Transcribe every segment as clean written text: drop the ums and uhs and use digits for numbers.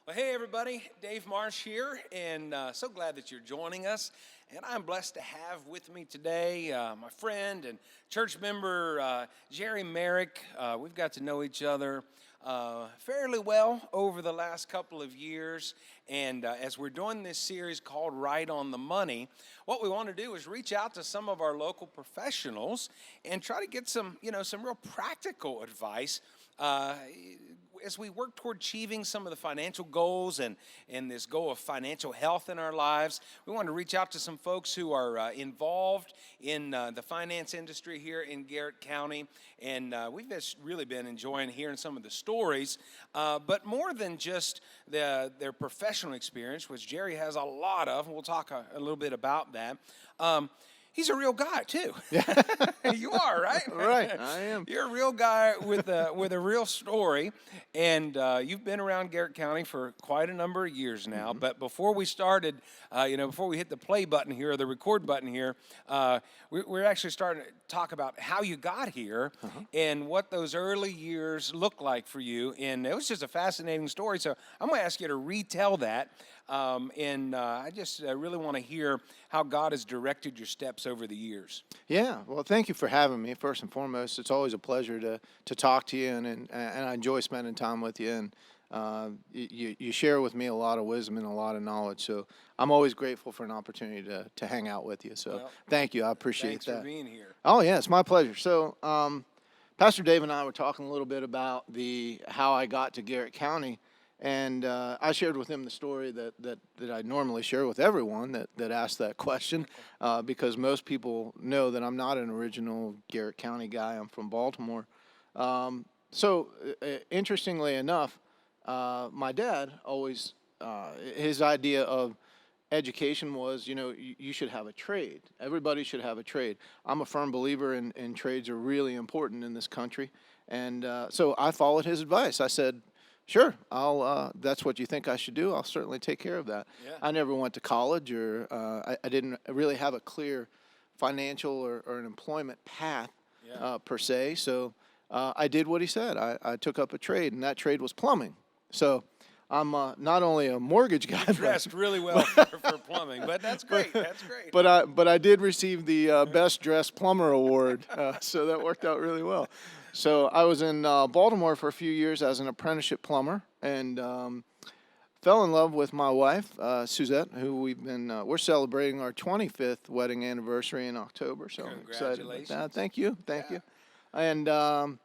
Well, hey everybody, Dave Marsh here, and so glad that you're joining us. And I'm blessed to have with me today my friend and church member, Jerry Merrick. We've got to know each other fairly well over the last couple of years. And as we're doing this series called Right on the Money, what we want to do is reach out to some of our local professionals and try to get some real practical advice as we work toward achieving some of the financial goals and this goal of financial health in our lives. We want to reach out to some folks who are involved in the finance industry here in Garrett County, and we've just really been enjoying hearing some of the stories, but more than just their professional experience, which Jerry has a lot of, and we'll talk a little bit about that. He's a real guy too. Yeah. You are, right? Right, I am. You're a real guy with a real story, and you've been around Garrett County for quite a number of years now. Mm-hmm. But before we started, before we hit the play button here or the record button here, we're actually starting to talk about how you got here and what those early years looked like for you. And it was just a fascinating story. So I'm going to ask you to retell that. I just really want to hear how God has directed your steps over the years. Yeah, well, thank you for having me. First and foremost, it's always a pleasure to talk to you, and I enjoy spending time with you. And you share with me a lot of wisdom and a lot of knowledge. So I'm always grateful for an opportunity to hang out with you. So thank you. I appreciate that. Thanks for being here. Oh, yeah, it's my pleasure. So Pastor Dave and I were talking a little bit about how I got to Garrett County. And I shared with him the story that I normally share with everyone that asked that question, because most people know that I'm not an original Garrett County guy. I'm from Baltimore. Interestingly enough, my dad always, his idea of education was, you should have a trade. Everybody should have a trade. I'm a firm believer in trades are really important in this country. And so I followed his advice. I said, sure, that's what you think I should do. I'll certainly take care of that. Yeah. I never went to college, or I didn't really have a clear financial or an employment path per se. So I did what he said. I took up a trade, and that trade was plumbing. So I'm not only a mortgage guy. You dressed really well for plumbing, but that's great. That's great. But I did receive the Best Dressed Plumber Award, so that worked out really well. So I was in Baltimore for a few years as an apprenticeship plumber, and fell in love with my wife, Suzette, who we're celebrating our 25th wedding anniversary in October. So I'm excited about that. Thank you. And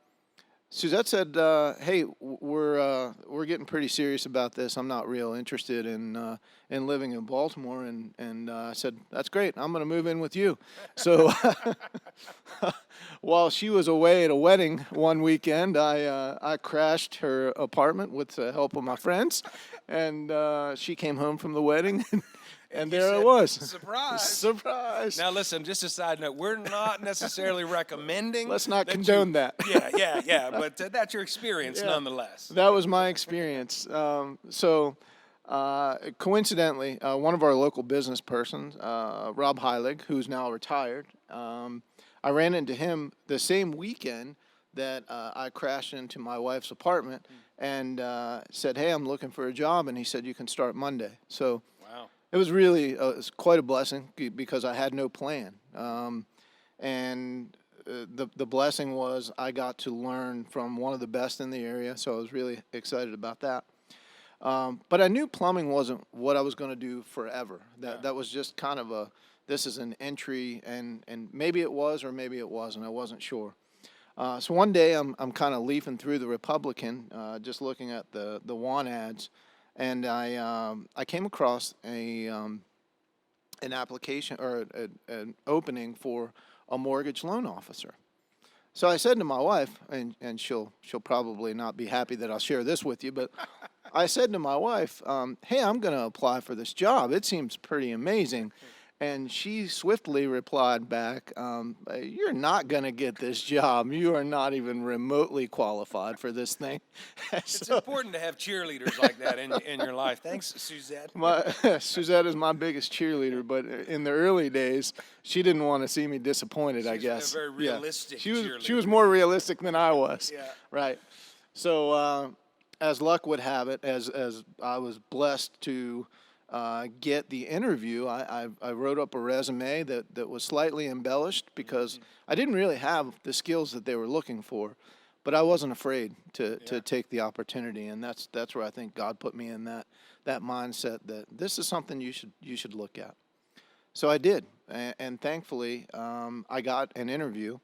Suzette said, "Hey, we're getting pretty serious about this. I'm not real interested in living in Baltimore." And I said, "That's great. I'm going to move in with you." So while she was away at a wedding one weekend, I crashed her apartment with the help of my friends, and she came home from the wedding. And there it was. Surprise. Surprise. Now, listen, just a side note. We're not necessarily recommending. Let's not condone that. Yeah. But that's your experience nonetheless. That was my experience. Coincidentally, one of our local business persons, Rob Heilig, who's now retired, I ran into him the same weekend that I crashed into my wife's apartment and said, "Hey, I'm looking for a job." And he said, "You can start Monday." So. Wow. It was really it's quite a blessing because I had no plan. And the blessing was I got to learn from one of the best in the area, so I was really excited about that. But I knew plumbing wasn't what I was going to do forever. That was just kind of this is an entry, and maybe it was or maybe it wasn't. I wasn't sure. So one day I'm kind of leafing through the Republican, just looking at the want ads. And I came across an application or an opening for a mortgage loan officer. So I said to my wife, and she'll probably not be happy that I'll share this with you, but I said to my wife, "Hey, I'm going to apply for this job. It seems pretty amazing." And she swiftly replied back, "You're not going to get this job. You are not even remotely qualified for this thing." It's important to have cheerleaders like that in your life. Thanks, Suzette. Suzette is my biggest cheerleader, but in the early days, she didn't want to see me disappointed, I guess. She's a very realistic cheerleader. She was more realistic than I was. Yeah. Right. So as luck would have it, as I was blessed to get the interview, I wrote up a resume that was slightly embellished because I didn't really have the skills that they were looking for, but I wasn't afraid to take the opportunity, and that's where I think God put me in that mindset that this is something you should look at. So I did, and thankfully I got an interview.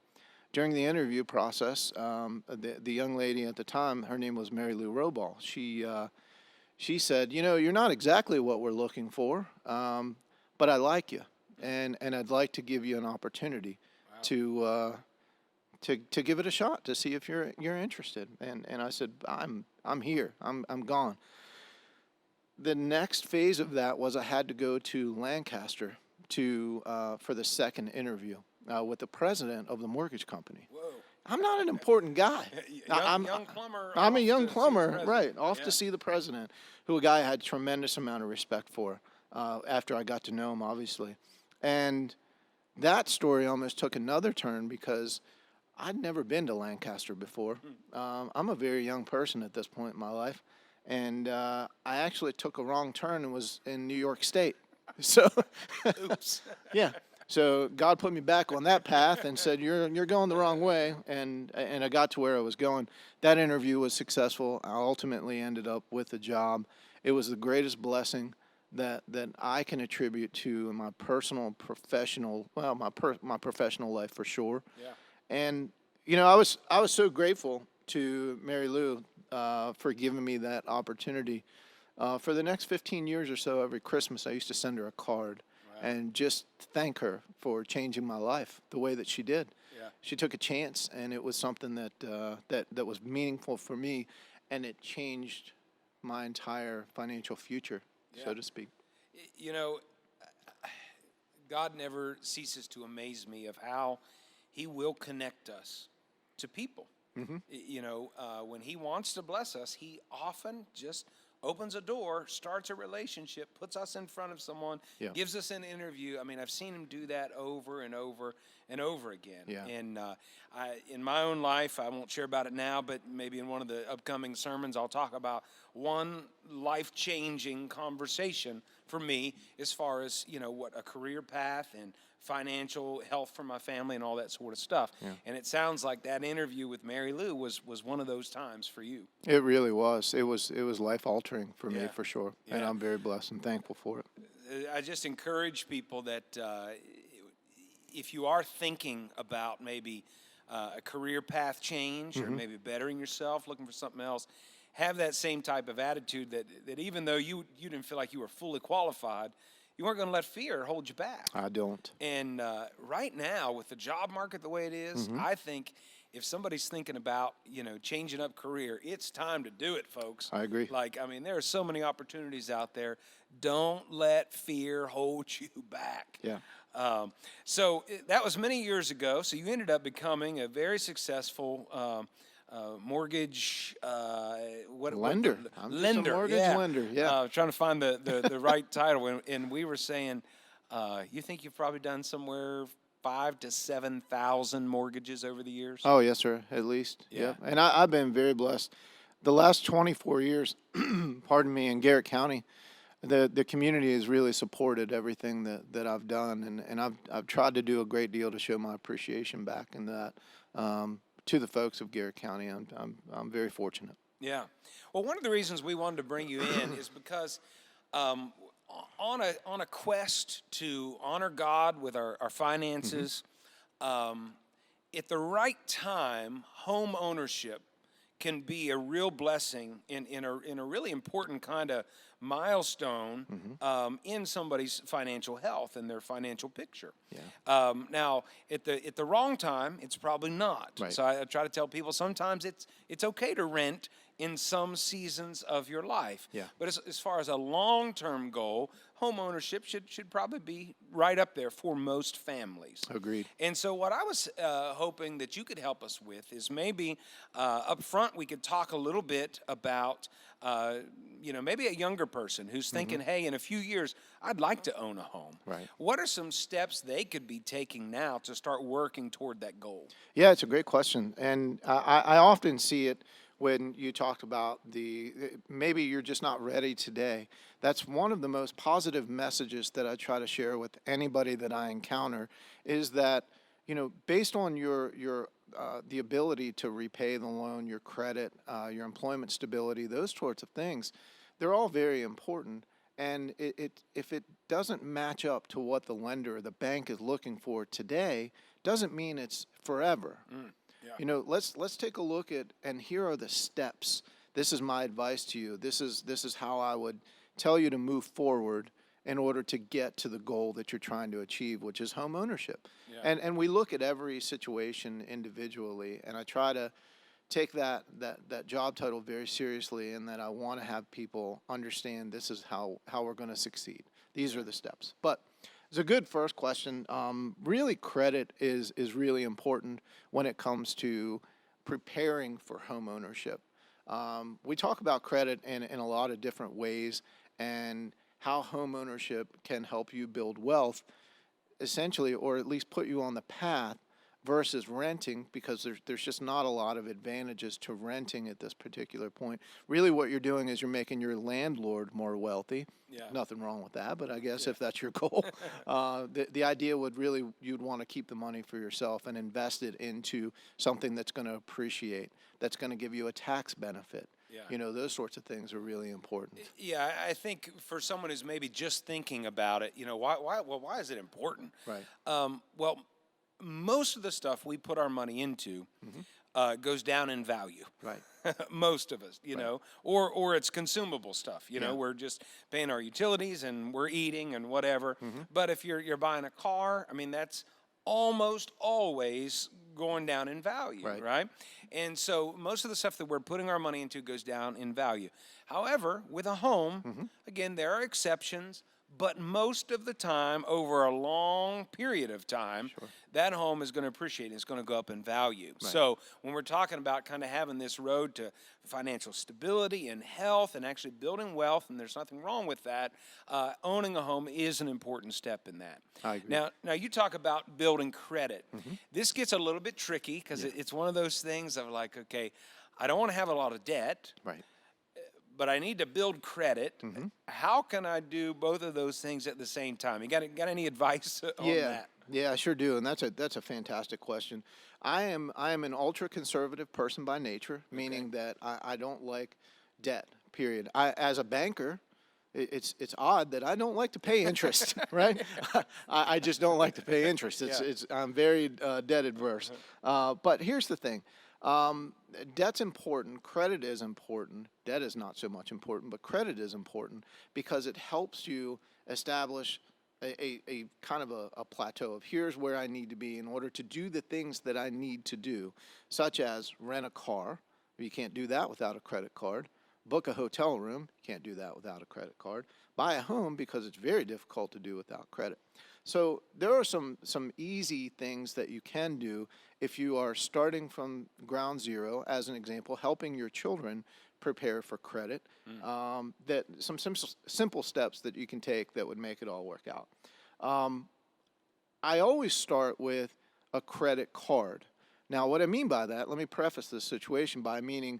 During the interview process, the young lady at the time, her name was Mary Lou Robal. She said, you're not exactly what we're looking for, but I like you, and I'd like to give you an opportunity to give it a shot to see if you're interested. And I said, I'm here. I'm gone. The next phase of that was I had to go to Lancaster for the second interview with the president of the mortgage company. Whoa. I'm not an important guy. Young plumber. I'm a young plumber, right? Off Yeah. to see the president, who a guy I had a tremendous amount of respect for after I got to know him, obviously. And that story almost took another turn because I'd never been to Lancaster before. I'm a very young person at this point in my life, and I actually took a wrong turn and was in New York State. So, Oops. yeah. So God put me back on that path and said, "You're going the wrong way," and I got to where I was going. That interview was successful. I ultimately ended up with a job. It was the greatest blessing that I can attribute to my personal, professional, my professional life for sure. Yeah. And I was so grateful to Mary Lou for giving me that opportunity. For the next 15 years or so, every Christmas I used to send her a card. And just thank her for changing my life the way that she did. Yeah. She took a chance, and it was something that was meaningful for me, and it changed my entire financial future, so to speak. God never ceases to amaze me of how He will connect us to people. When He wants to bless us, He often just opens a door, starts a relationship, puts us in front of someone, gives us an interview. I mean, I've seen Him do that over and over and over again. Yeah. And in my own life, I won't share about it now, but maybe in one of the upcoming sermons, I'll talk about one life-changing conversation for me as far as, what a career path and financial health for my family and all that sort of stuff. Yeah. And it sounds like that interview with Mary Lou was one of those times for you. It really was. It was life altering for me, for sure. Yeah. And I'm very blessed and thankful for it. I just encourage people that if you are thinking about maybe a career path change or maybe bettering yourself, looking for something else, have that same type of attitude that even though you didn't feel like you were fully qualified, you weren't going to let fear hold you back. I don't. And right now, with the job market the way it is, I think if somebody's thinking about, changing up career, it's time to do it, folks. I agree. There are so many opportunities out there. Don't let fear hold you back. Yeah. So that was many years ago. So you ended up becoming a very successful mortgage lender. I'm just a mortgage lender. Yeah. Trying to find the right title, and we were saying, you think you've probably done somewhere 5,000 to 7,000 mortgages over the years? Oh yes, sir. At least. Yeah. Yep. And I've been very blessed. The last 24 years, pardon me, in Garrett County, the community has really supported everything that I've done, and I've tried to do a great deal to show my appreciation back in that. To the folks of Garrett County, I'm very fortunate. Yeah. Well, one of the reasons we wanted to bring you in is because on a quest to honor God with our finances, at the right time, home ownership can be a real blessing in a really important kind of milestone in somebody's financial health and their financial picture. Yeah. Now, at the wrong time, it's probably not. Right. So I try to tell people sometimes it's okay to rent in some seasons of your life. Yeah. But as far as a long-term goal, home ownership should probably be right up there for most families. Agreed. And so what I was hoping that you could help us with is maybe up front we could talk a little bit about, maybe a younger person who's thinking, hey, in a few years, I'd like to own a home. Right. What are some steps they could be taking now to start working toward that goal? Yeah, it's a great question. And I often see it when you talked about maybe you're just not ready today. That's one of the most positive messages that I try to share with anybody that I encounter, is that, based on your the ability to repay the loan, your credit, your employment stability, those sorts of things, they're all very important. And if it doesn't match up to what the lender or the bank is looking for today, doesn't mean it's forever. Yeah. Let's take a look at, and here are the steps. This is my advice to you. This is how I would tell you to move forward in order to get to the goal that you're trying to achieve, which is home ownership. Yeah. And we look at every situation individually, and I try to take that job title very seriously, and that I want to have people understand this is how we're going to succeed. These are the steps. But it's a good first question. Really, credit is really important when it comes to preparing for home ownership. We talk about credit in a lot of different ways, and how home ownership can help you build wealth, essentially, or at least put you on the path, versus renting, because there's just not a lot of advantages to renting at this particular point. Really, what you're doing is you're making your landlord more wealthy. Yeah. Nothing wrong with that, but I guess if that's your goal, the idea would really, you'd want to keep the money for yourself and invest it into something that's going to appreciate, that's going to give you a tax benefit. Yeah. Those sorts of things are really important. Yeah, I think for someone who's maybe just thinking about it, why is it important? Right. Well, most of the stuff we put our money into goes down in value. Right. Most of us, know, or it's consumable stuff. We're just paying our utilities and we're eating and whatever. But if you're buying a car, I mean, that's almost always going down in value, right? And so most of the stuff that we're putting our money into goes down in value. However, with a home, again, there are exceptions, but most of the time, over a long period of time, that home is going to appreciate. It's going to go up in value. Right. So when we're talking about kind of having this road to financial stability and health and actually building wealth, and there's nothing wrong with that, owning a home is an important step in that. I agree. Now you talk about building credit. This gets a little bit tricky because it's one of those things of like, okay, I don't want to have a lot of debt. Right. But I need to build credit. How can I do both of those things at the same time? You got any advice on that? Yeah, I sure do, and that's a fantastic question. I am an ultra conservative person by nature, meaning that I don't like debt. Period. As a banker, it's odd that I don't like to pay interest, right? I just don't like to pay interest. I'm very debt adverse. But here's the thing. Debt's important. Credit is important. Debt is not so much important, but credit is important because it helps you establish a kind of a plateau of here's where I need to be in order to do the things that I need to do, such as rent a car. You can't do that without a credit card. Book a hotel room. You can't do that without a credit card. Buy a home because it's very difficult to do without credit. So there are some easy things that you can do if you are starting from ground zero, as an example, helping your children prepare for credit, that some simple steps that you can take that would make it all work out. I always start with a credit card. Now, what I mean by that, let me preface this situation by meaning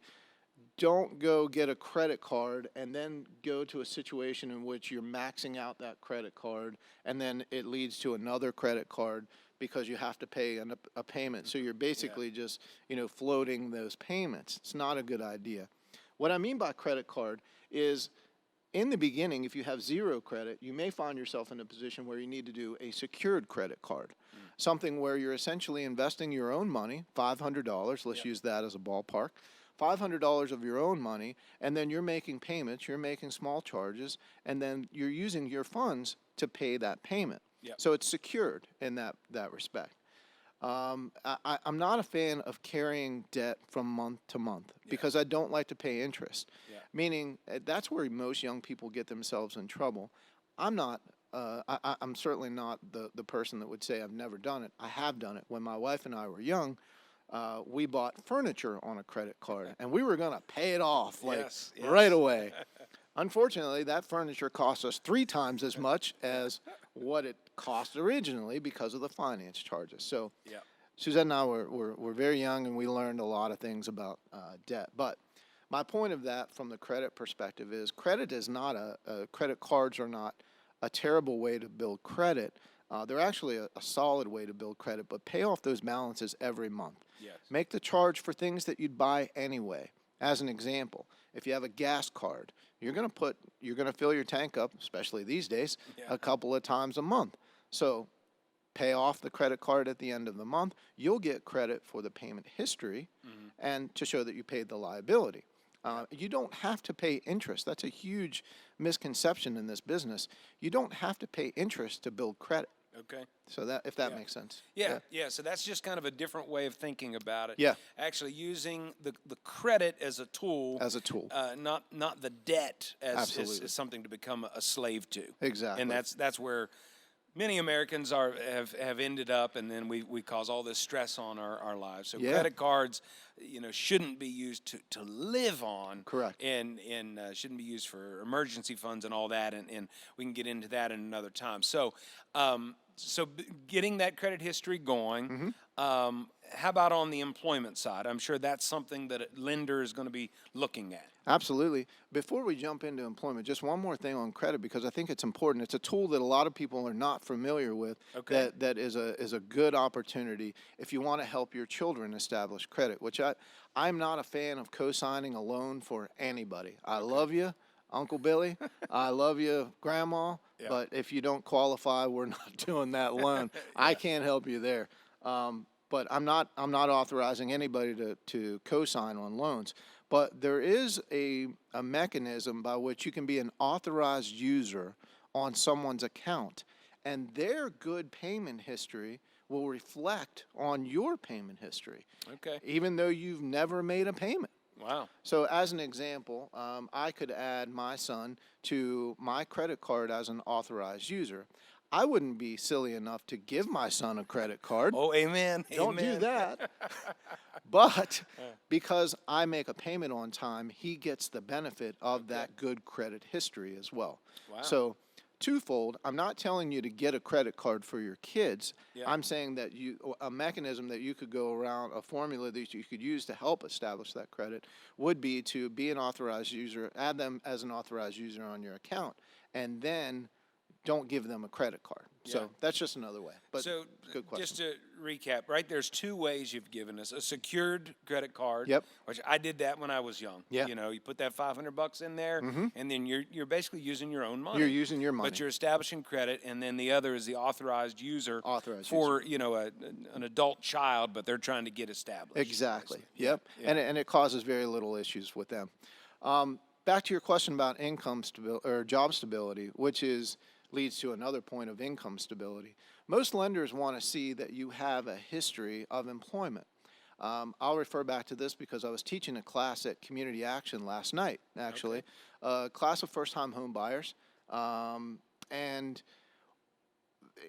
don't go get a credit card and then go to a situation in which you're maxing out that credit card and then it leads to another credit card because you have to pay a payment. So you're basically just, floating those payments. It's not a good idea. What I mean by credit card is in the beginning, if you have zero credit, you may find yourself in a position where you need to do a secured credit card, something where you're essentially investing your own money, $500, let's use that as a ballpark, $500 of your own money, and then you're making payments, you're making small charges, and then you're using your funds to pay that payment. Yep. So it's secured in that respect. I'm not a fan of carrying debt from month to month because I don't like to pay interest, meaning that's where most young people get themselves in trouble. I'm not. I'm certainly not the person that would say I've never done it. I have done it. When my wife and I were young, we bought furniture on a credit card, and we were going to pay it off right away. Unfortunately, that furniture cost us 3 times as much as what it cost originally because of the finance charges. So Suzette and I were very young, and we learned a lot of things about debt. But My point of that from the credit perspective is credit is not credit cards are not a terrible way to build credit. They're actually a solid way to build credit, but pay off those balances every month. Yes. Make the charge for things that you'd buy anyway. As an example, if you have a gas card, you're going to fill your tank up, especially these days, a couple of times a month. So pay off the credit card at the end of the month. You'll get credit for the payment history and to show that you paid the liability. You don't have to pay interest. That's a huge misconception in this business. You don't have to pay interest to build credit. Okay. So that, if that makes sense. Yeah. So that's just kind of a different way of thinking about it. Yeah. Actually using the credit as a tool. As a tool. Not the debt as something to become a slave to. Exactly. And that's where many Americans have ended up, and then we cause all this stress on our lives. So credit cards, shouldn't be used to live on. Correct. And shouldn't be used for emergency funds and all that. And we can get into that in another time. So getting that credit history going. How about on the employment side? I'm sure that's something that a lender is going to be looking at. Absolutely. Before we jump into employment, just one more thing on credit, because I think it's important. It's a tool that a lot of people are not familiar with. Okay. That is a good opportunity if you want to help your children establish credit, which I'm not a fan of co-signing a loan for anybody. I love you, Uncle Billy. I love you, Grandma. Yeah. But if you don't qualify, we're not doing that loan. I can't help you there. But I'm not authorizing anybody to co-sign on loans. But there is a mechanism by which you can be an authorized user on someone's account, and their good payment history will reflect on your payment history. Okay. Even though you've never made a payment. Wow. So as an example, I could add my son to my credit card as an authorized user. I wouldn't be silly enough to give my son a credit card. Oh, amen. Don't do that. But because I make a payment on time, he gets the benefit of that good credit history as well. Wow. So twofold, I'm not telling you to get a credit card for your kids. Yeah. I'm saying that a mechanism that you could go around, a formula that you could use to help establish that credit would be to be an authorized user, add them as an authorized user on your account, and then don't give them a credit card. So that's just another way. But so good question. Just to recap, right, there's two ways you've given us. A secured credit card, which I did that when I was young. Yeah. You put that $500 in there, and then you're basically using your own money. You're using your money. But you're establishing credit, and then the other is the authorized user for an adult child, but they're trying to get established. Exactly. Yep. Yeah. And it causes very little issues with them. Back to your question about income stability or job stability, which leads to another point of income stability. Most lenders want to see that you have a history of employment. I'll refer back to this because I was teaching a class at Community Action last night, actually, a class of first-time home buyers. And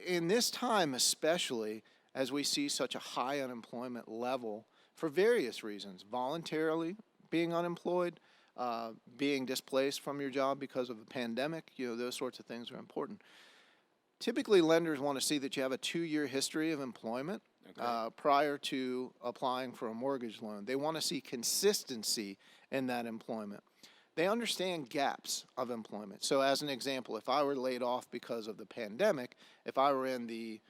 in this time especially, as we see such a high unemployment level for various reasons, voluntarily being unemployed, being displaced from your job because of the pandemic, those sorts of things are important. Typically, lenders want to see that you have a 2-year history of employment prior to applying for a mortgage loan. They want to see consistency in that employment. They understand gaps of employment. So as an example, if I were laid off because of the pandemic, if I were in the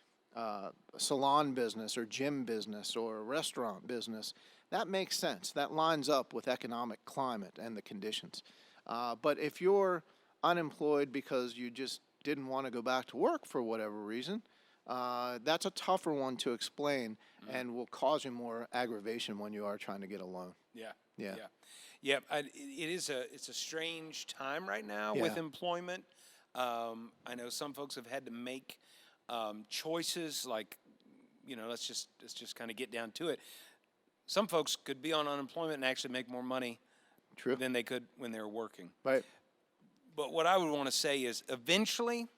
salon business or gym business or restaurant business, that makes sense. That lines up with economic climate and the conditions. But if you're unemployed because you just didn't want to go back to work for whatever reason, that's a tougher one to explain and will cause you more aggravation when you are trying to get a loan. Yeah. It's a strange time right now with employment. I know some folks have had to make choices like, let's just kind of get down to it. Some folks could be on unemployment and actually make more money than they could when they were working. Right. But what I would want to say is eventually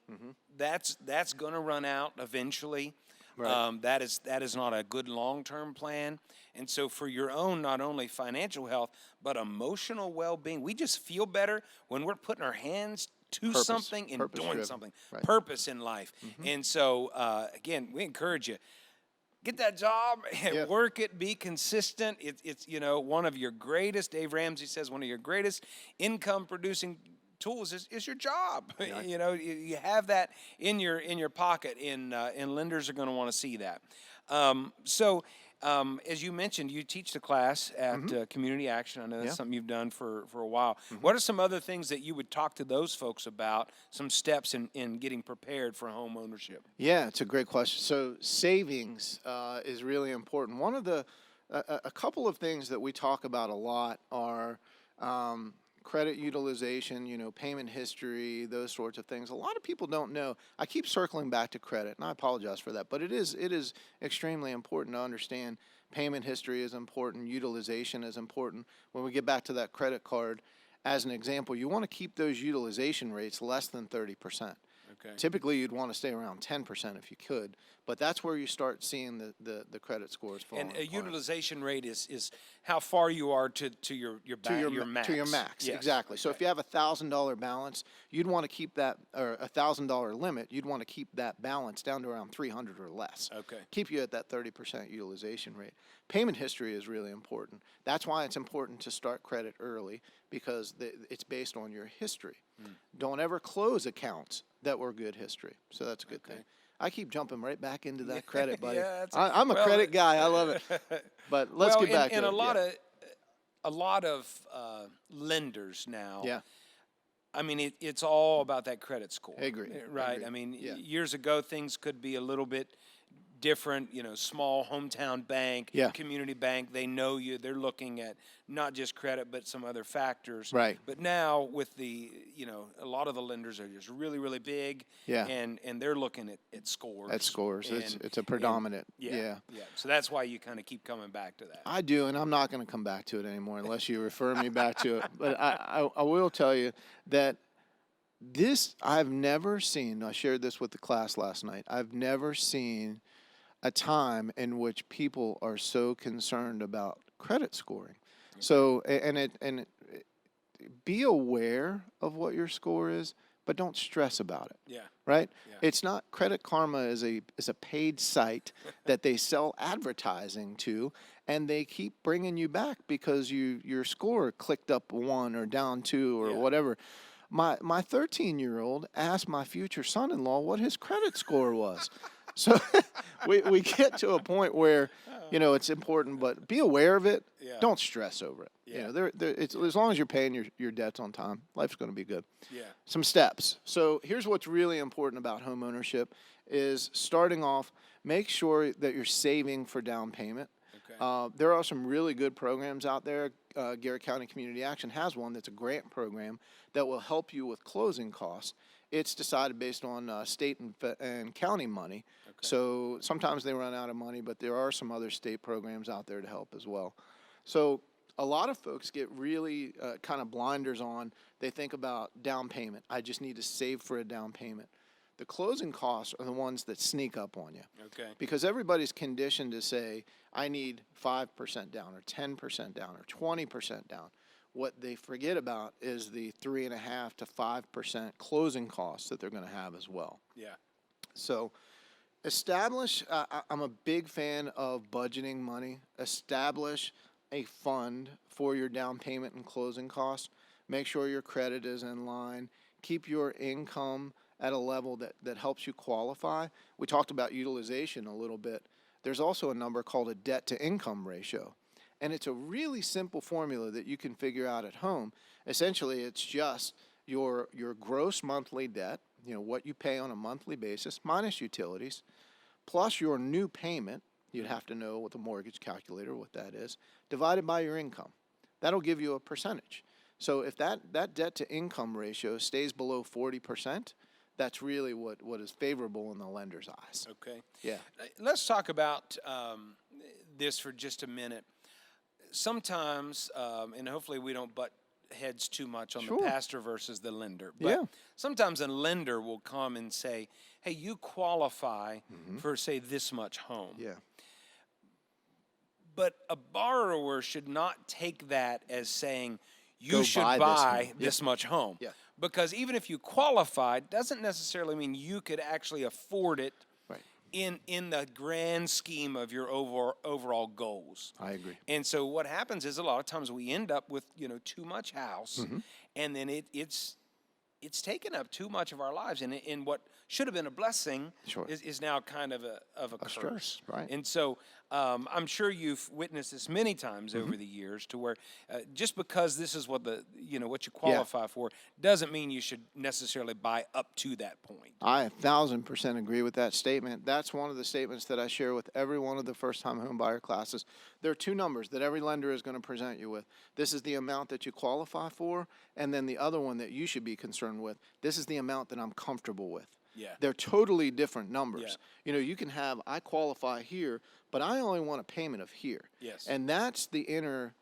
that's going to run out eventually. Right. That is not a good long-term plan. And so for your own not only financial health but emotional well-being, we just feel better when we're putting our hands to something and doing something. Right. Purpose in life. And so, again, we encourage you. get that job and Yep. work it, be consistent. It's one of your greatest, Dave Ramsey says, one of your greatest income producing tools is your job. You have that in your pocket, and lenders are going to want to see that. As you mentioned, you teach the class at Community Action. I know that's something you've done for a while. What are some other things that you would talk to those folks about, some steps in getting prepared for home ownership? Yeah, it's a great question. So savings is really important. One of the a couple of things that we talk about a lot are credit utilization, payment history, those sorts of things. A lot of people don't know. I keep circling back to credit, and I apologize for that, but it is extremely important to understand payment history is important, utilization is important. When we get back to that credit card, as an example, you want to keep those utilization rates less than 30%. Okay. Typically, you'd want to stay around 10% if you could, but that's where you start seeing the credit scores falling. And a utilization rate is how far you are to your max. To your max, Yes. exactly. Okay. So if you have $1,000 balance, you'd want to keep that, or $1,000 limit, you'd want to keep that balance down to around 300 or less. Okay. Keep you at that 30% utilization rate. Payment history is really important. That's why it's important to start credit early, because it's based on your history. Don't ever close accounts that were good history. So that's a good thing. I keep jumping right back into that credit, buddy. I'm a credit guy. I love it. But let's get back to it. And a lot of lenders now. Yeah. I mean, it's all about that credit score. Agree. Right. Agree. I mean, Yeah. years ago things could be a little bit different. Small hometown bank, community bank. They know you. They're looking at not just credit, but some other factors. Right. But now with a lot of the lenders are just really, really big. Yeah. And they're looking at scores. At scores. And, It's a predominant. yeah. So that's why you kind of keep coming back to that. I do, and I'm not going to come back to it anymore unless you refer me back to it. But I will tell you that I've never seen, I shared this with the class last night, I've never seen a time in which people are so concerned about credit scoring. So, be aware of what your score is, but don't stress about it. Yeah. Right? Yeah. It's not, Credit Karma is a paid site that they sell advertising to, and they keep bringing you back because your score clicked up 1 or down 2 or whatever. My 13-year-old asked my future son-in-law what his credit score was. So we get to a point where, it's important, but be aware of it. Yeah. Don't stress over it. Yeah. It's, as long as you're paying your debts on time, life's going to be good. Yeah. Some steps. So here's what's really important about home ownership is starting off, make sure that you're saving for down payment. Okay. There are some really good programs out there. Garrett County Community Action has one that's a grant program that will help you with closing costs. It's decided based on state and county money. Okay. So sometimes they run out of money, but there are some other state programs out there to help as well. So a lot of folks get really kind of blinders on. They think about down payment. I just need to save for a down payment. The closing costs are the ones that sneak up on you. Okay. Because everybody's conditioned to say, I need 5% down or 10% down or 20% down. What they forget about is the 3.5% to 5% closing costs that they're going to have as well. Yeah. So establish, I'm a big fan of budgeting money. Establish a fund for your down payment and closing costs. Make sure your credit is in line. Keep your income at a level that helps you qualify. We talked about utilization a little bit. There's also a number called a debt-to-income ratio. And it's a really simple formula that you can figure out at home. Essentially, it's just your gross monthly debt, what you pay on a monthly basis, minus utilities, plus your new payment. You'd have to know with a mortgage calculator what that is, divided by your income. That'll give you a percentage. So if that debt-to-income ratio stays below 40%, that's really what is favorable in the lender's eyes. Okay. Yeah. Let's talk about this for just a minute. Sometimes, and hopefully we don't butt heads too much on the pastor versus the lender, but sometimes a lender will come and say, hey, you qualify for, say, this much home. Yeah. But a borrower should not take that as saying you should buy this much home. Yeah. Because even if you qualified, doesn't necessarily mean you could actually afford it. Right. in the grand scheme of your overall goals. I agree. And so what happens is a lot of times we end up with, too much house, and then it's taken up too much of our lives, and what should have been a blessing Sure. is now kind of a curse. Stress, right. And so I'm sure you've witnessed this many times over the years, to where just because this is what what you qualify for doesn't mean you should necessarily buy up to that point. I 1,000% agree with that statement. That's one of the statements that I share with every one of the first-time home buyer classes. There are two numbers that every lender is going to present you with. This is the amount that you qualify for, and then the other one that you should be concerned with. This is the amount that I'm comfortable with. Yeah. They're totally different numbers. Yeah. You can have, I qualify here, but I only want a payment of here. Yes. And that's the inner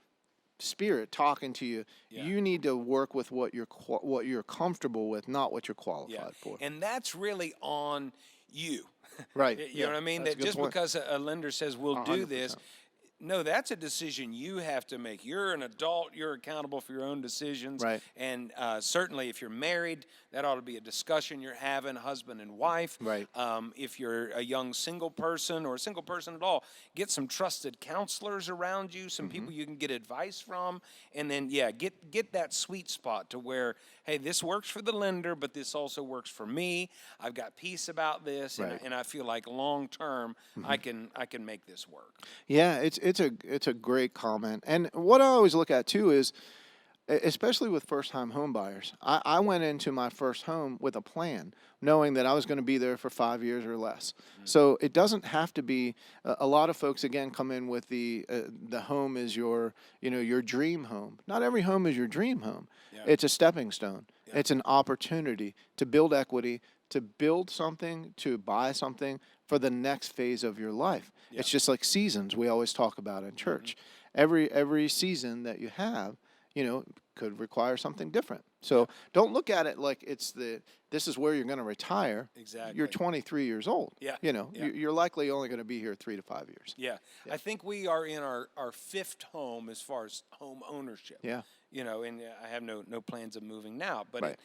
spirit talking to you. Yeah. You need to work with what you're comfortable with, not what you're qualified for. And that's really on you. Right. You know what I mean? That's That a good just point. because a lender says we'll do 100%. this, no, that's a decision you have to make. You're an adult. You're accountable for your own decisions. Right. And certainly if you're married, that ought to be a discussion you're having, husband and wife. Right. If you're a young single person or a single person at all, get some trusted counselors around you, some people you can get advice from. And then, get that sweet spot to where, hey, this works for the lender, but this also works for me. I've got peace about this, Right. and I feel like long term I can make this work. Yeah, it's a great comment. And what I always look at too is, especially with first-time home buyers, I went into my first home with a plan, knowing that I was going to be there for 5 years or less. So it doesn't have to be. A lot of folks again come in with the home is your your dream home. Not every home is your dream home. Yeah. It's a stepping stone. Yeah. It's an opportunity to build equity, to build something, to buy something for the next phase of your life. Yeah. It's just like seasons we always talk about in church. Every season that you have, could require something different. So don't look at it like this is where you're going to retire. Exactly. You're 23 years old. Yeah. Yeah. Yeah. You're likely only going to be here 3 to 5 years. Yeah. I think we are in our fifth home as far as home ownership. Yeah. And I have no plans of moving now, but Right.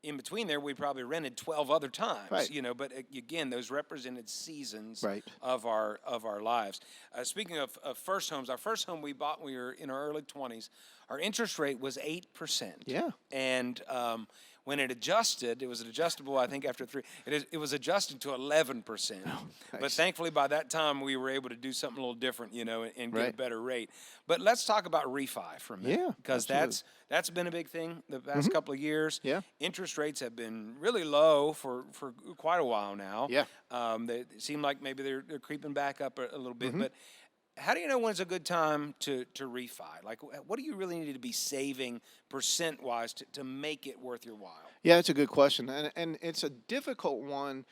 in between there, we probably rented 12 other times. Right. But again, those represented seasons Right. of our lives. Speaking of first homes, our first home we bought when we were in our early 20s. Our interest rate was 8%. Yeah. And when it adjusted, it was adjustable, I think, after 3. It was adjusted to 11%. But nice. thankfully, by that time, we were able to do something a little different, and get a Right. better rate. But let's talk about refi for a minute. Yeah, Because that's been a big thing the past couple of years. Yeah. Interest rates have been really low for quite a while now. Yeah. They seem like maybe they're creeping back up a little bit. But how do you know when it's a good time to refi? Like, what do you really need to be saving percent-wise to make it worth your while? Yeah, it's a good question, and it's a difficult one.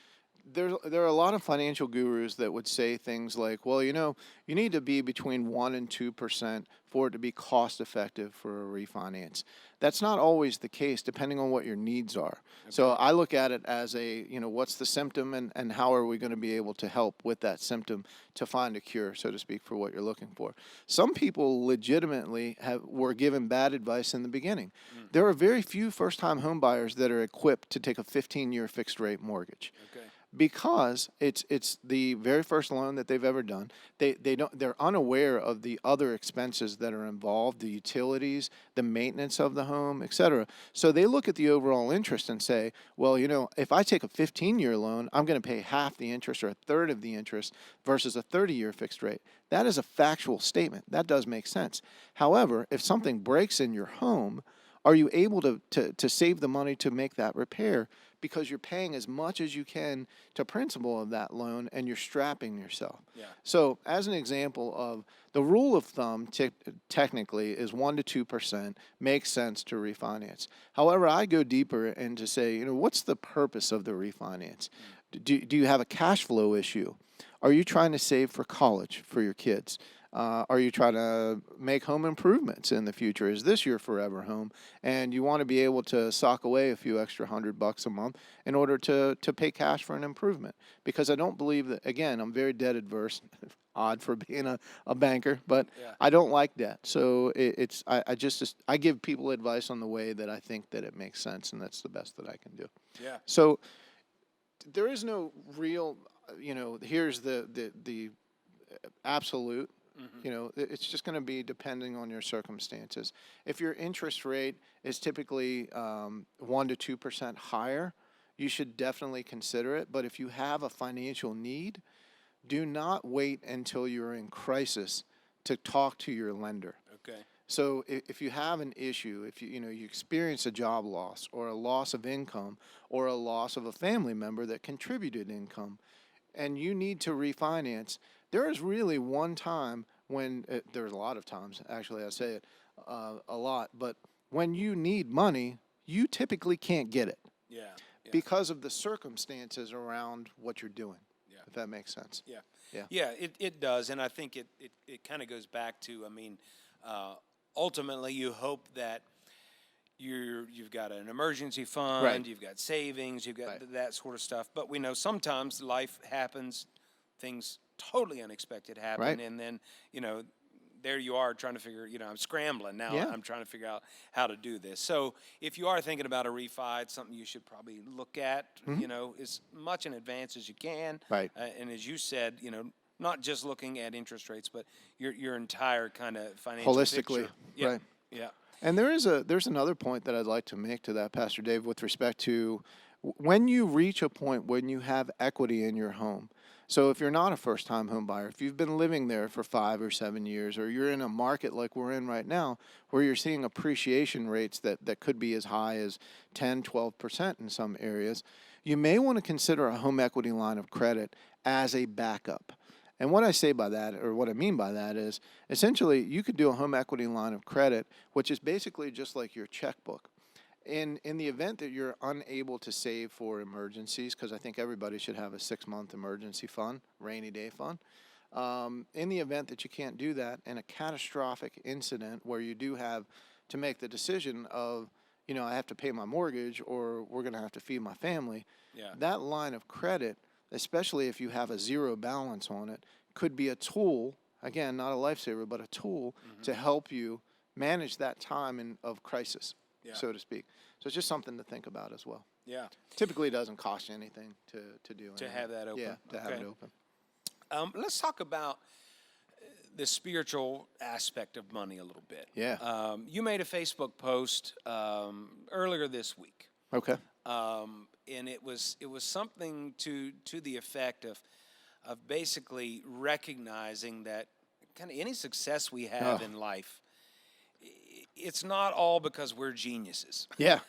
There are a lot of financial gurus that would say things like, well, you need to be between 1% and 2% for it to be cost effective for a refinance. That's not always the case, depending on what your needs are. Okay. So I look at it as what's the symptom and how are we going to be able to help with that symptom to find a cure, so to speak, for what you're looking for. Some people legitimately were given bad advice in the beginning. There are very few first-time home buyers that are equipped to take a 15-year fixed-rate mortgage. Okay. Because it's the very first loan that they've ever done. They're unaware of the other expenses that are involved, the utilities, the maintenance of the home, etc. So they look at the overall interest and say, well, if I take a 15-year loan, I'm going to pay half the interest or a third of the interest versus a 30-year fixed rate. That is a factual statement. That does make sense. However, if something breaks in your home, are you able to save the money to make that repair? Because you're paying as much as you can to principal of that loan and you're strapping yourself. Yeah. So as an example of the rule of thumb technically is 1% to 2% makes sense to refinance. However, I go deeper and to say, what's the purpose of the refinance? Do you have a cash flow issue? Are you trying to save for college for your kids? Are you trying to make home improvements in the future? Is this your forever home? And you want to be able to sock away a few extra $100 a month in order to pay cash for an improvement. Because I don't believe that, again, I'm very debt adverse. Odd for being a banker, but Yeah. I don't like debt. So I give people advice on the way that I think that it makes sense, and that's the best that I can do. Yeah. So there is no real, here's the absolute. It's just going to be depending on your circumstances. If your interest rate is typically 1 to 2% higher, you should definitely consider it. But if you have a financial need, do not wait until you're in crisis to talk to your lender. Okay. So if you have an issue, if you experience a job loss or a loss of income or a loss of a family member that contributed income, and you need to refinance, there is really one time when there's a lot of times, actually I say it a lot, but when you need money, you typically can't get it. Yeah. Because of the circumstances around what you're doing. Yeah. If that makes sense. Yeah, it does, and I think it kind of goes back to, ultimately you hope that you've got an emergency fund, Right. you've got savings, you've got Right. that sort of stuff. But we know sometimes life happens, things totally unexpected happen, Right. and then there you are trying to figure. I'm scrambling now. Yeah. I'm trying to figure out how to do this. So if you are thinking about a refi, it's something you should probably look at. As much in advance as you can. Right. And as you said, not just looking at interest rates, but your entire kind of financial Holistically. picture. Yeah. Right. Yeah. And there's another point that I'd like to make to that, Pastor Dave, with respect to when you reach a point when you have equity in your home. So if you're not a first-time home buyer, if you've been living there for 5 or 7 years, or you're in a market like we're in right now, where you're seeing appreciation rates that could be as high as 10, 12% in some areas, you may want to consider a home equity line of credit as a backup. And what I say by that, or what I mean by that, is essentially you could do a home equity line of credit, which is basically just like your checkbook. In the event that you're unable to save for emergencies, because I think everybody should have a 6-month emergency fund, rainy day fund. In the event that you can't do that, in a catastrophic incident where you do have to make the decision of, I have to pay my mortgage or we're going to have to feed my family, that line of credit, especially if you have a zero balance on it, could be a tool, again, not a lifesaver, but a tool to help you manage that time of crisis. So to speak. So it's just something to think about as well. Yeah. Typically, it doesn't cost you anything to do. To have that open. Yeah, to have it open. Let's talk about the spiritual aspect of money a little bit. Yeah. You made a Facebook post earlier this week. Okay. And it was something to the effect of basically recognizing that kind of any success we have in life, it's not all because we're geniuses. Yeah.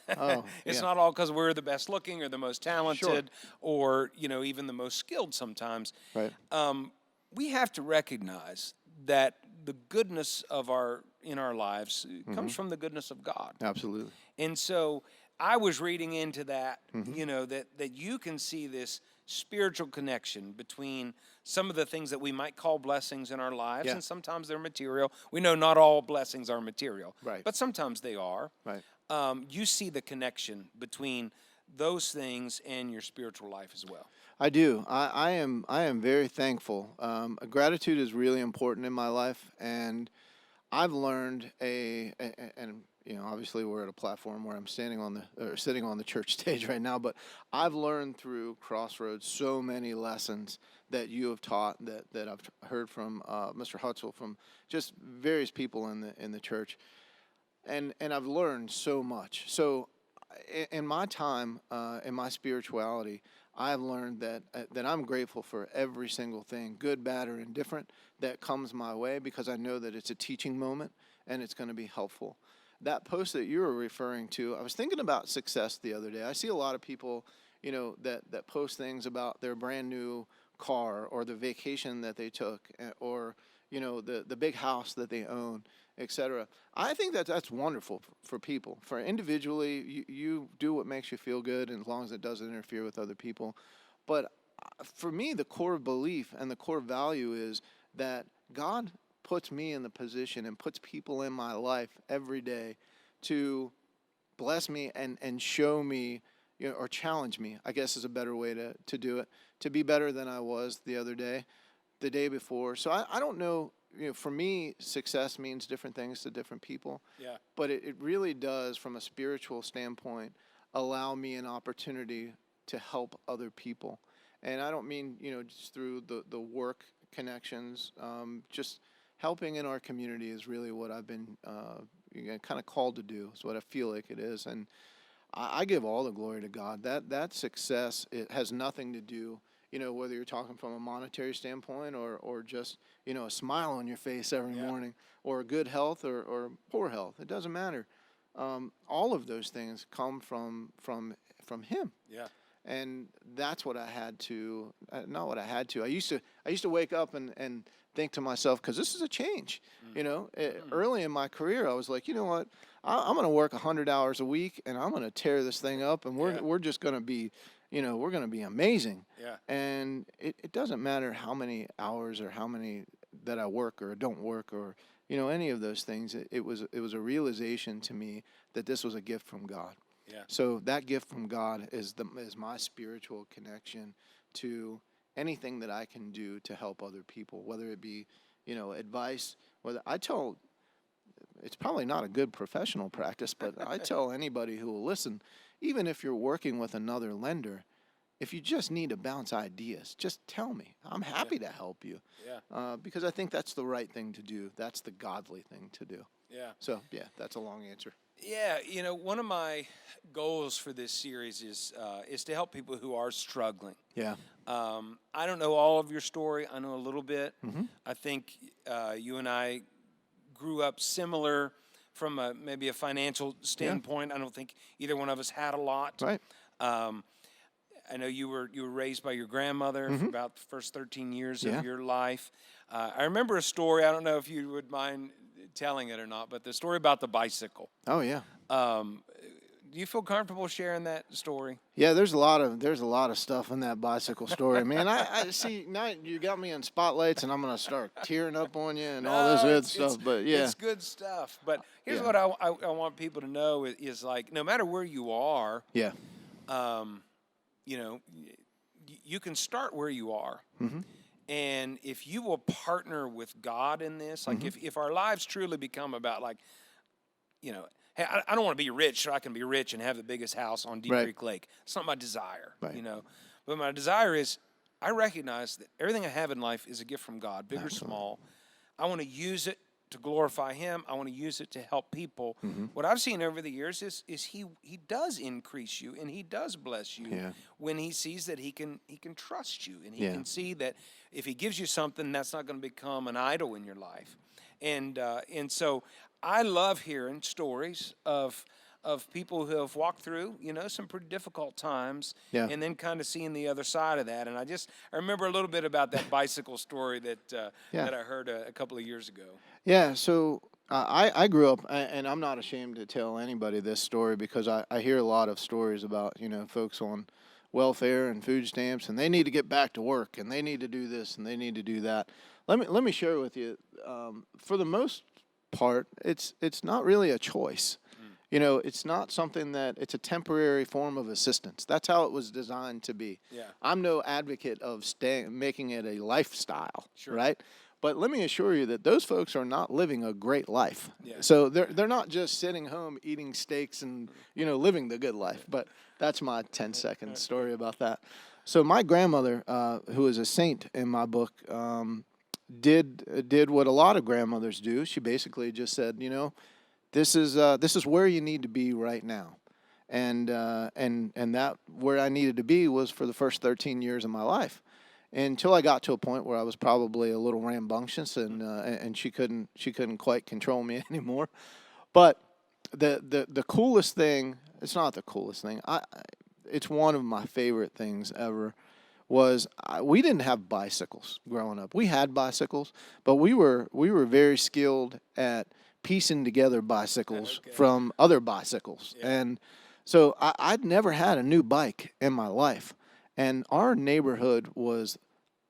It's not all because we're the best looking or the most talented or, even the most skilled sometimes. Right. We have to recognize that the goodness in our lives comes from the goodness of God. Absolutely. And so I was reading into that, that you can see this spiritual connection between some of the things that we might call blessings in our lives, and sometimes they're material. We know not all blessings are material, but sometimes they are. Right. You see the connection between those things and your spiritual life as well. I do. I am very thankful. Gratitude is really important in my life, and I've learned obviously we're at a platform where I'm sitting on the church stage right now, but I've learned through Crossroads so many lessons that you have taught, that I've heard from Mr. Hutzel, from just various people in the church, and I've learned so much. So in my time, in my spirituality, I've learned that I'm grateful for every single thing, good, bad, or indifferent, that comes my way, because I know that it's a teaching moment and it's going to be helpful. That post that you were referring to, I was thinking about success the other day. I see a lot of people, that post things about their brand new car or the vacation that they took, or, the big house that they own, etc. I think that's wonderful for people. For individually, you do what makes you feel good, and as long as it doesn't interfere with other people. But for me, the core belief and the core value is that God puts me in the position and puts people in my life every day to bless me and show me, or challenge me, I guess is a better way to do it, to be better than I was the day before. So I don't know, for me, success means different things to different people. Yeah. But it really does, from a spiritual standpoint, allow me an opportunity to help other people. And I don't mean, just through the work connections. Just helping in our community is really what I've been kind of called to do. Is what I feel like it is. And I give all the glory to God. That success, it has nothing to do, whether you're talking from a monetary standpoint or just, a smile on your face every morning, or good health or poor health. It doesn't matter. All of those things come from Him. Yeah. And that's what I had to, not what I had to. I used to wake up and think to myself, because this is a change. Early in my career, I was like, you know what, I'm going to work 100 hours a week, and I'm going to tear this thing up, and we're just going to be, we're going to be amazing. Yeah. And it doesn't matter how many hours or how many that I work or don't work or any of those things. It was a realization to me that this was a gift from God. Yeah. So that gift from God is my spiritual connection to anything that I can do to help other people, whether it be, advice. Whether it's probably not a good professional practice, but I tell anybody who will listen, even if you're working with another lender, if you just need to bounce ideas, just tell me. I'm happy to help you. Yeah. Because I think that's the right thing to do. That's the godly thing to do. Yeah. So, that's a long answer. Yeah, one of my goals for this series is to help people who are struggling. Yeah. I don't know all of your story. I know a little bit. Mm-hmm. I think you and I grew up similar from maybe a financial standpoint. I don't think either one of us had a lot. Right. I know you were raised by your grandmother for about the first 13 years of your life. I remember a story. I don't know if you would mind telling it or not, but the story about the bicycle. Oh yeah. Do you feel comfortable sharing that story? Yeah, there's a lot of stuff in that bicycle story, man. I see now you got me in spotlights, and I'm gonna start tearing up on you and all this good stuff. But yeah, it's good stuff. But here's what I want people to know is like, no matter where you are, you can start where you are. Mm-hmm. And if you will partner with God in this, like if our lives truly become about like, hey, I don't want to be rich so I can be rich and have the biggest house on Deep Creek Lake. It's not my desire, But my desire is I recognize that everything I have in life is a gift from God, big or small. I want to use it to glorify Him. I want to use it to help people. Mm-hmm. What I've seen over the years is He does increase you and He does bless you when He sees that He can trust you and He can see that if He gives you something, that's not going to become an idol in your life. And so I love hearing stories of people who have walked through, some pretty difficult times, and then kind of seeing the other side of that. And I remember a little bit about that bicycle story that I heard a couple of years ago. Yeah, so I grew up, and I'm not ashamed to tell anybody this story because I hear a lot of stories about, folks on welfare and food stamps, and they need to get back to work, and they need to do this, and they need to do that. Let me share with you, for the most part, it's not really a choice. It's not something that it's a temporary form of assistance. That's how it was designed to be. Yeah. I'm no advocate of making it a lifestyle, sure. Right? But let me assure you that those folks are not living a great life. Yeah. So they're not just sitting home eating steaks and living the good life. But that's my 10-second story about that. So my grandmother, who is a saint in my book, did what a lot of grandmothers do. She basically just said, this is where you need to be right now, and that where I needed to be was for the first 13 years of my life, until I got to a point where I was probably a little rambunctious and she couldn't quite control me anymore. But the coolest thing, it's not the coolest thing. It's one of my favorite things ever. We didn't have bicycles growing up. We had bicycles, but we were very skilled at piecing together bicycles from other bicycles. Yeah. And so I'd never had a new bike in my life. And our neighborhood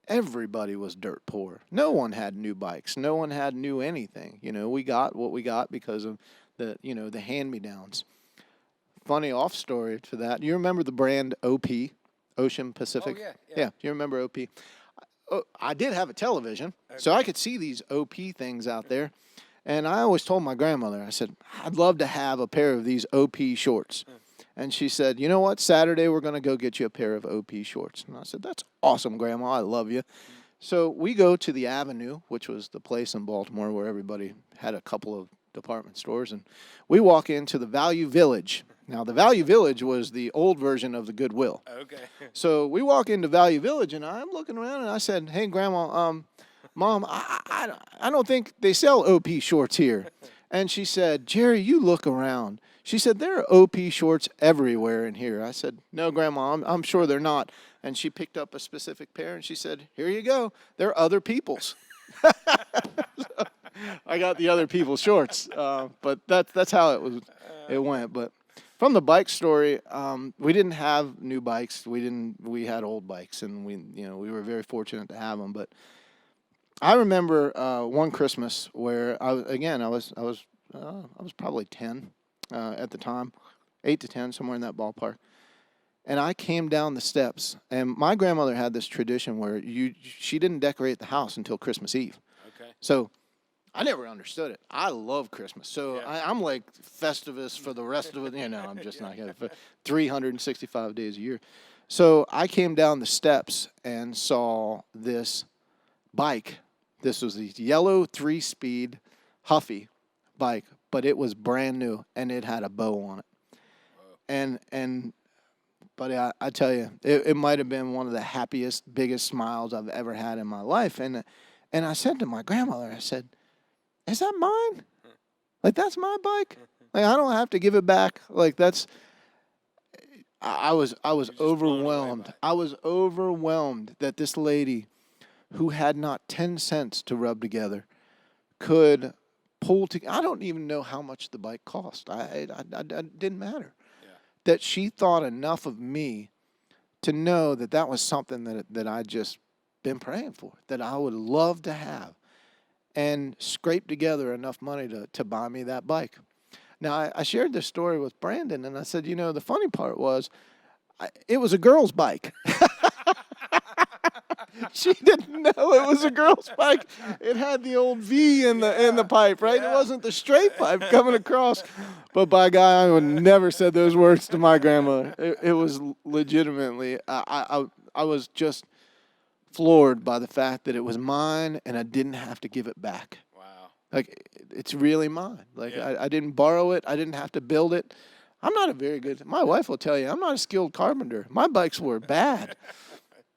everybody was dirt poor. No one had new bikes. No one had new anything. We got what we got because of the hand-me-downs. Funny off story to that. You remember the brand OP, Ocean Pacific? Oh, yeah. Yeah, you remember OP? I did have a television, so I could see these OP things out there. And I always told my grandmother, I said, I'd love to have a pair of these OP shorts. And she said, you know what, Saturday we're going to go get you a pair of OP shorts. And I said, that's awesome, Grandma. I love you. So we go to the Avenue, which was the place in Baltimore where everybody had a couple of department stores. And we walk into the Value Village. Now, the Value Village was the old version of the Goodwill. Okay. So we walk into Value Village, and I'm looking around, and I said, hey, Grandma, Mom, I don't think they sell OP shorts here. And she said, Jerry, you look around. She said, there are OP shorts everywhere in here. I said, no, Grandma, I'm sure they're not. And she picked up a specific pair, and she said, here you go. They're other people's. So I got the other people's shorts. But that's how it went. But from the bike story, we didn't have new bikes. We had old bikes, and we were very fortunate to have them. But I remember one Christmas where I was probably 10 at the time, 8 to 10, somewhere in that ballpark. And I came down the steps, and my grandmother had this tradition where she didn't decorate the house until Christmas Eve. Okay. So I never understood it. I love Christmas. So Yeah. I'm like Festivus for the rest of it. I'm just not going to 365 days a year. So I came down the steps and saw this bike. This was a yellow 3-speed Huffy bike, but it was brand new, and it had a bow on it. And buddy, I tell you, it might have been one of the happiest, biggest smiles I've ever had in my life. And I said to my grandmother, I said, is that mine? Like, that's my bike? Like, I don't have to give it back. Like, I was overwhelmed. I was overwhelmed that this lady, who had not 10 cents to rub together, could pull together. I don't even know how much the bike cost. I didn't matter. Yeah. That she thought enough of me to know that was something that I'd just been praying for, that I would love to have, and scrape together enough money to buy me that bike. Now, I shared this story with Brandon, and I said, the funny part was, it was a girl's bike. She didn't know it was a girl's bike. It had the old V in the pipe, right? Yeah. It wasn't the straight pipe coming across. But by God, I would never said those words to my grandmother. It was legitimately, I was just floored by the fact that it was mine and I didn't have to give it back. Wow. Like, it's really mine. Like, Yeah. I didn't borrow it. I didn't have to build it. I'm not a very good, my wife will tell you, I'm not a skilled carpenter. My bikes were bad.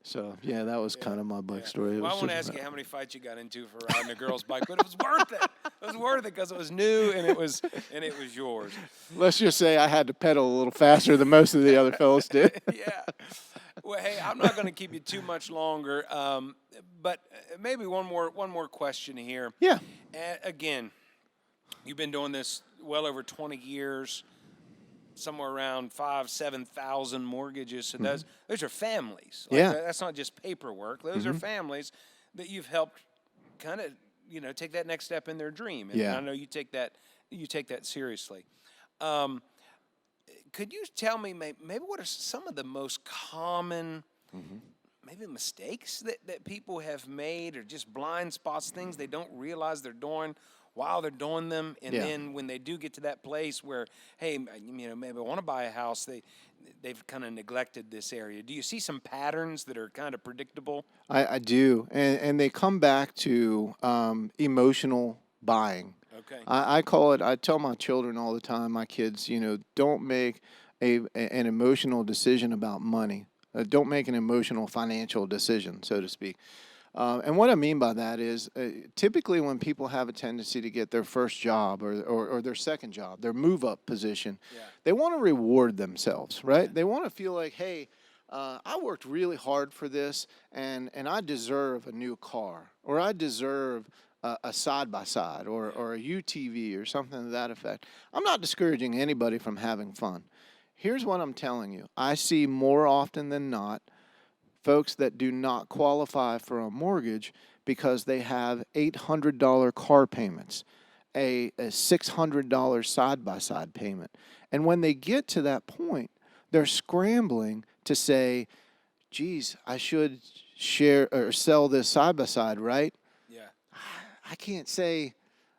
So, yeah, that was kind of my bike story. Well, I won't ask you how many fights you got into for riding a girl's bike, but it was worth it. It was worth it because it was new and it was yours. Let's just say I had to pedal a little faster than most of the other fellows did. Yeah. Well, hey, I'm not going to keep you too much longer, but maybe one more question here. Yeah. Again, you've been doing this well over 20 years. Somewhere around 7,000 mortgages. So those are families. Like, Yeah. That's not just paperwork. Those are families that you've helped kind of, take that next step in their dream. And Yeah. I know you take that seriously. Could you tell me maybe what are some of the most common maybe mistakes that people have made, or just blind spots, things they don't realize they're doing while they're doing them, and then when they do get to that place where, hey, maybe I want to buy a house, they've kind of neglected this area. Do you see some patterns that are kind of predictable? I do, and they come back to emotional buying. Okay. I call it, I tell my children all the time, my kids, don't make an emotional decision about money. Don't make an emotional financial decision, so to speak. And what I mean by that is typically when people have a tendency to get their first job or their second job, their move-up position, they want to reward themselves, right? Yeah. They want to feel like, hey, I worked really hard for this, and I deserve a new car, or I deserve a side-by-side or a UTV or something to that effect. I'm not discouraging anybody from having fun. Here's what I'm telling you. I see more often than not folks that do not qualify for a mortgage because they have $800 car payments, a $600 side-by-side payment. And when they get to that point, they're scrambling to say, geez, I should share or sell this side-by-side, right? Yeah. I can't say,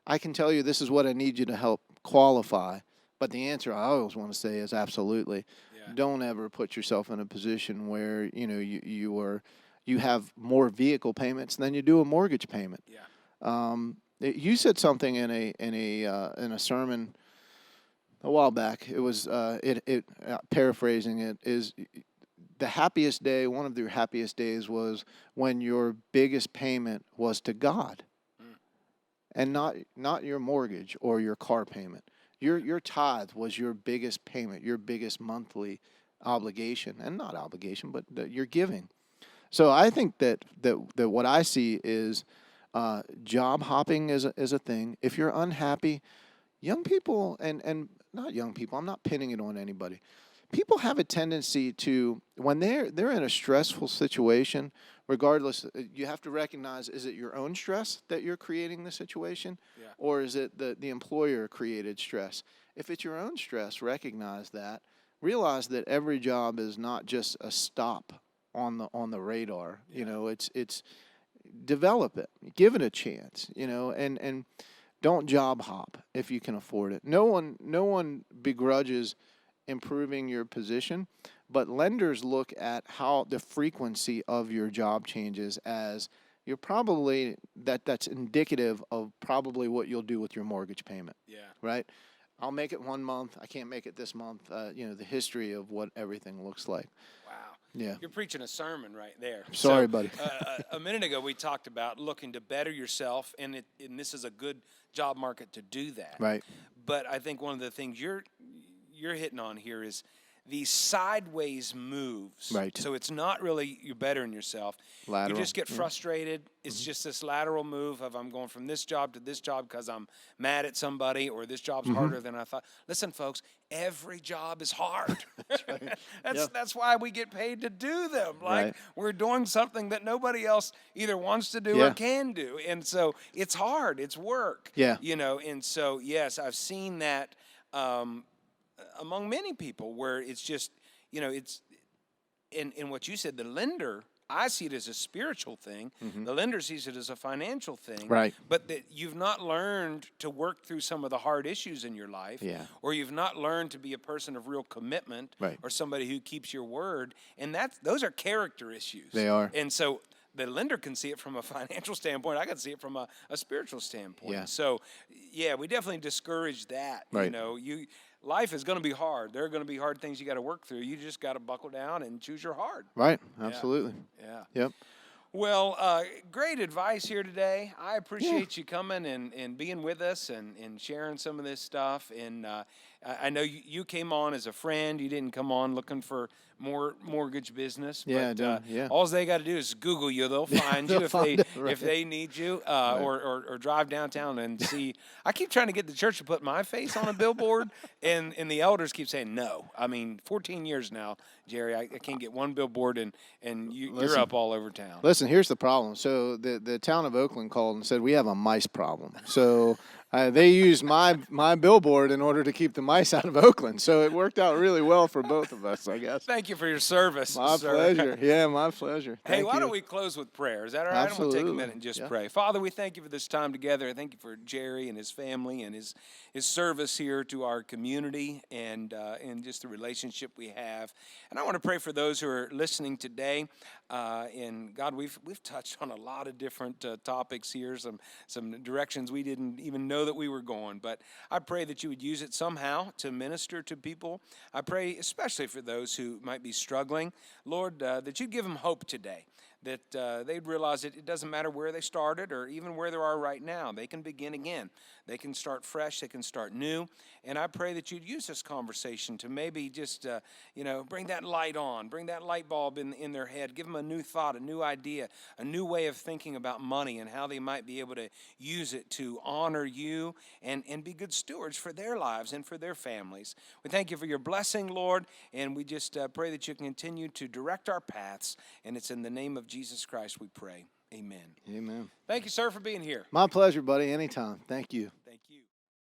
I can tell you this is what I need you to help qualify, But the answer I always want to say is absolutely. Yeah. Don't ever put yourself in a position where you have more vehicle payments than you do a mortgage payment. Yeah. You said something in a sermon a while back. It was paraphrasing it is the happiest day. One of your happiest days was when your biggest payment was to God, and not your mortgage or your car payment. Your tithe was your biggest payment, your biggest monthly obligation, and not obligation, but your giving. So I think that what I see is job hopping is a thing. If you're unhappy, young people and not young people, I'm not pinning it on anybody. People have a tendency to, when they're in a stressful situation, regardless, you have to recognize, is it your own stress that you're creating the situation, or is it the employer created stress? If it's your own stress, recognize that. Realize that every job is not just a stop on the radar. It's develop it, give it a chance, and don't job hop if you can afford it. No one begrudges improving your position, but lenders look at how the frequency of your job changes as you're probably that's indicative of probably what you'll do with your mortgage payment. Yeah. Right? I'll make it 1 month. I can't make it this month. The history of what everything looks like. Wow. Yeah. You're preaching a sermon right there. Sorry, buddy. A minute ago, we talked about looking to better yourself, and this is a good job market to do that. Right. But I think one of the things you're hitting on here is these sideways moves. Right. So it's not really you're bettering yourself. Lateral. You just get frustrated. It's just this lateral move of I'm going from this job to this job because I'm mad at somebody, or this job's harder than I thought. Listen, folks, every job is hard. That's right. That's why we get paid to do them. Like we're doing something that nobody else either wants to do or can do. And so it's hard. It's work. Yeah. And so, yes, I've seen that among many people where it's just, it's in what you said, the lender, I see it as a spiritual thing. The lender sees it as a financial thing. Right. But that you've not learned to work through some of the hard issues in your life. Yeah. Or you've not learned to be a person of real commitment. Right. Or somebody who keeps your word. And those are character issues. They are. And so the lender can see it from a financial standpoint. I can see it from a spiritual standpoint. Yeah. So, we definitely discourage that. Right. Life is going to be hard. There are going to be hard things you got to work through. You just got to buckle down and choose your hard. Right. Absolutely. Yeah. Yep. Well, great advice here today. I appreciate you coming and being with us and sharing some of this stuff. And I know you came on as a friend. You didn't come on looking for more mortgage business. Yeah, but, yeah. All they got to do is Google you. They'll find you if they need you, or drive downtown and see. I keep trying to get the church to put my face on a billboard, and the elders keep saying no. I mean, 14 years now, Jerry, I can't get one billboard, and you're up all over town. Listen, here's the problem. So the town of Oakland called and said, we have a mice problem. So they used my billboard in order to keep the mice out of Oakland. So it worked out really well for both of us, I guess. Thank you for your service. My sir. pleasure. Yeah, my pleasure. Hey, why you. don't we close with prayer? Is that all right? Absolutely. I'm going to take a minute and just pray. Father, we thank you for this time together. Thank you for Jerry and his family and his service here to our community and just the relationship we have. And I want to pray for those who are listening today. And God, we've touched on a lot of different topics here, some directions we didn't even know that we were going. But I pray that you would use it somehow to minister to people. I pray especially for those who might be struggling, Lord, that you'd give them hope today, that they'd realize that it doesn't matter where they started or even where they are right now. They can begin again. They can start fresh. They can start new. And I pray that you'd use this conversation to maybe just, bring that light on, bring that light bulb in their head, give them a new thought, a new idea, a new way of thinking about money and how they might be able to use it to honor you and be good stewards for their lives and for their families. We thank you for your blessing, Lord, and we just pray that you continue to direct our paths. And it's in the name of Jesus Christ we pray. Amen. Amen. Thank you, sir, for being here. My pleasure, buddy. Anytime. Thank you.